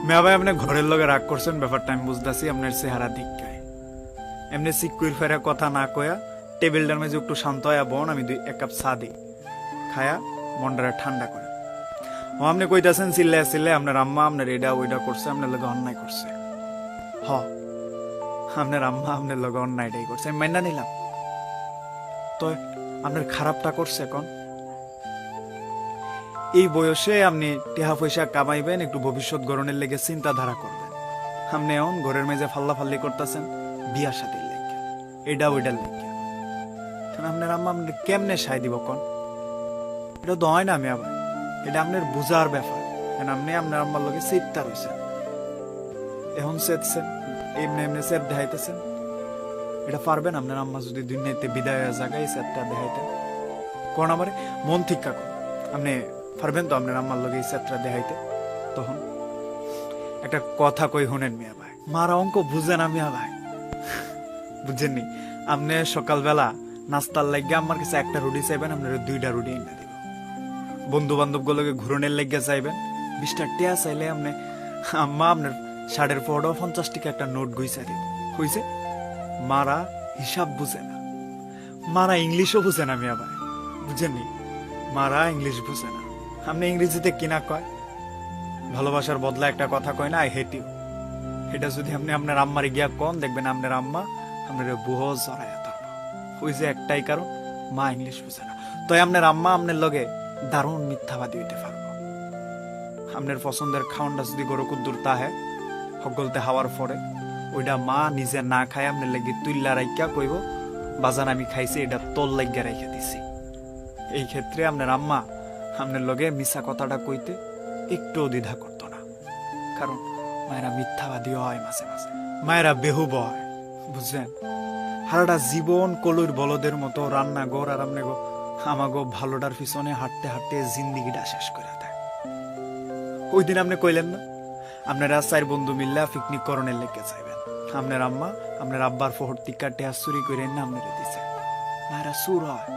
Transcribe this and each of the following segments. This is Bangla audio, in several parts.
মেয়া ভাই আপনি ঘরের লগে রাগ করছেন, ব্যাপারটা আমি বুঝতেছি। আপনার চেহারা দিক গায় এমনি সিকুইর ফেরা কথা না কয়া টেবিলটার মেঝে একটু শান্ত হয়ে বোন, আমি এক কাপ চা দিই, খায়া মনটা ঠান্ডা করে। ও আপনি কইতাছেন চিল্লে আপনার আম্মা আপনার এটা ওইটা করছে, আপনার লগে অন্যায় করছে। হ, আপনার আম্মা আপনার লগে অন্যায়টাই করছে, আমি মাইনা নিলাম। তো আপনার খারাপটা করছে এখন? এই বয়সে আপনি টেহা পয়সা কামাইবেন, একটু ভবিষ্যৎ গড়নের লেগে চিন্তাধারা করবেন। আপনি এখন ঘরের মেঝে ফাল্লা ফাল্লি করতেছেন বিয়া শাদির লেগে, এটা ওইটার লেগে। আপনার আম্মা আপনার কেমনে সাই দিব কন? এটা তো হয় না আমি আবার, এটা আপনার বুঝার ব্যাপার। আপনি আপনার আম্মার লগে চিত্তা রয়েছেন, এখন চেতছেন, এমনি এমনি চেত দেখাইতেছেন। এটা পারবেন আপনার আম্মা যদি দুনিয়াতে বিদায় হয়ে জায়গায় চেতটা দেখাইতেন? কোন আমার মন ঠিক কাকুন, আপনি পারবেন তো আপনার আম্মার লগে এই চেতটা দেখাইতে? তখন একটা কথা কই শুনেন মিয়া ভাই, মারা অঙ্ক বুঝেন না মিয়া ভাই, বুঝছেননি? আপনি সকালবেলা নাস্তার লাগিয়ে আমার কাছে একটা রুটি চাইবেন, আপনার 2টা রুটি এনে দিব। বন্ধু বান্ধব গুলোকে ঘুরনের লেগে চাইবেন, 20টা টিয়া চাইলে আপনি আম্মা আপনার 50 টাকা একটা নোট গুইছা দিব। হইছে? মারা হিসাব বুঝে না, মারা ইংলিশও বুঝে না মিয়া ভাই, বুঝেননি? মারা ইংলিশ বুঝে না। আপনি ইংরেজিতে কিনা কয় ভালোবাসার বদলা একটা কথা কয় না, আই হেট ইউ। এটা যদি আপনি আপনার আম্মারে গিয়া কন, দেখবেন আপনার আম্মা আপনার বুহ জড়াইয়া থাকবো। ওই যে একটাই কারণ, মা ইংলিশ বুঝে না। তো আপনার আম্মা আপনার লগে দারুণ মিথ্যাবাদী হইতে পারবো। আপনার পছন্দের খাওয়ানটা যদি গরু কুদ্দুর তাহে সকলতে হাওয়ার পরে, ওইটা মা নিজে না খায় আপনার লাগি তুইল্লা রাইকা কইব, বাজান আমি খাইছি, এটা তোর লাগিয়া রাইখা দিছি। এই ক্ষেত্রে আপনার আম্মা আপনার লগে মিছা কথাটা কইতে একটুও দ্বিধা করতো না, কারণ মায়েরা মিথ্যাবাদী হয় মাঝে মাঝে, মায়েরা বেহুব হয়, বুঝলেন? সারাটা জীবন কলুর বলদের মতো রান্নাঘর আর আপনি গো আমাগো ভালোটার পিছনে হাঁটতে হাঁটতে জিন্দিগিটা শেষ করে দেয়। ওই দিন আপনি কইলেন না আপনারা 4 বন্ধু মিল্লা পিকনিক করণের লেগে যাইবেন, আপনার আম্মা আপনার আব্বার ফোহর টিকা টেহা চুরি করে না আপনারা দিছে। মায়েরা সুর হয়,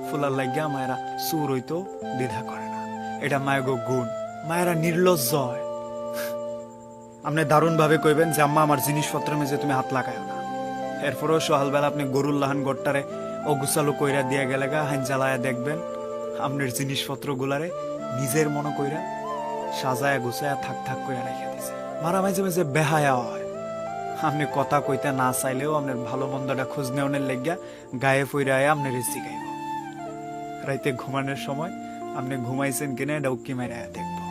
ফুলার লাগিয়া মায়েরা সুর হইতো দ্বিধা করে না, এটা মায়েগো গুণ। মায়েরা নির্লজ্জ হয়। আপনি দারুণ ভাবে কইবেন যে আম্মা আমার জিনিসপত্রের মেঝে তুমি হাত লাগায় না, এরপরেও সকালবেলা আপনি গরুর লাহান গড়টারে অগুসালো কইরা দিয়া গেলে গা হাইন জ্বালায়া দেখবেন আপনার জিনিসপত্র গুলারে নিজের মনে কইরা সাজায়া গুছায়া থাক থাক কইরা রেখে দিছে। মারা মাঝে মাঝে বেহায়া হয়, আপনি কথা কইতে না চাইলেও আপনার ভালো মন্দটা খোঁজ নেওয়ার লেগিয়া গায়ে ফইরায় আপনার রেসি গাইব। রাইতে ঘুমানোর সময় আপনি ঘুমাইছেন কিনা এটা উকি মাইরা দেখবো।